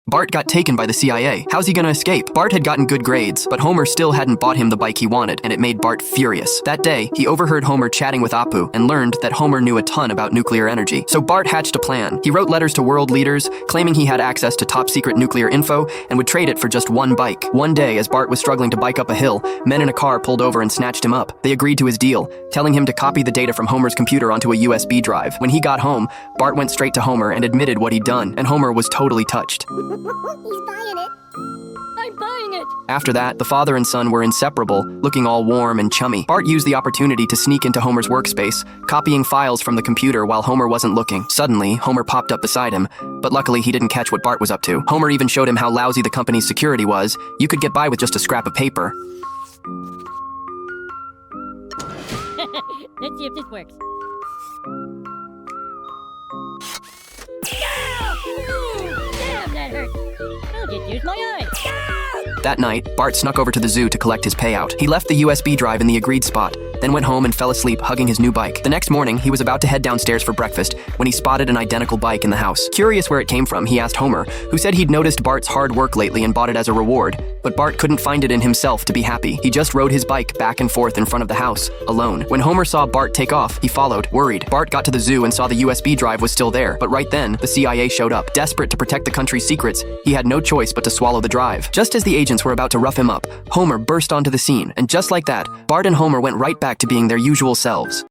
Bart got taken by the CIA. How's he gonna escape? Bart had gotten good grades, but Homer still hadn't bought him the bike he wanted, and it made Bart furious. That day, he overheard Homer chatting with Apu and learned that Homer knew a ton about nuclear energy. So Bart hatched a plan. He wrote letters to world leaders, claiming he had access to top-secret nuclear info and would trade it for just one bike. One day, as Bart was struggling to bike up a hill, men in a car pulled over and snatched him up. They agreed to his deal, telling him to copy the data from Homer's computer onto a USB drive. When he got home, Bart went straight to Homer and admitted what he'd done, and Homer was totally touched. He's buying it. I'm buying it. After that, the father and son were inseparable, looking all warm and chummy. Bart used the opportunity to sneak into Homer's workspace, copying files from the computer while Homer wasn't looking. Suddenly, Homer popped up beside him, but luckily he didn't catch what Bart was up to. Homer even showed him how lousy the company's security was. You could get by with just a scrap of paper. Let's see if this works. Damn, that hurt. I'll just use my eyes. That night, Bart snuck over to the zoo to collect his payout. He left the USB drive in the agreed spot, then went home and fell asleep hugging his new bike. The next morning, he was about to head downstairs for breakfast when he spotted an identical bike in the house. Curious where it came from, he asked Homer, who said he'd noticed Bart's hard work lately and bought it as a reward. But Bart couldn't find it in himself to be happy. He just rode his bike back and forth in front of the house, alone. When Homer saw Bart take off, he followed, worried. Bart got to the zoo and saw the USB drive was still there, but right then, the CIA showed up. Desperate to protect the country's secrets, he had no choice but to swallow the drive. Just as the agents were about to rough him up, Homer burst onto the scene, and just like that, Bart and Homer went right back to being their usual selves.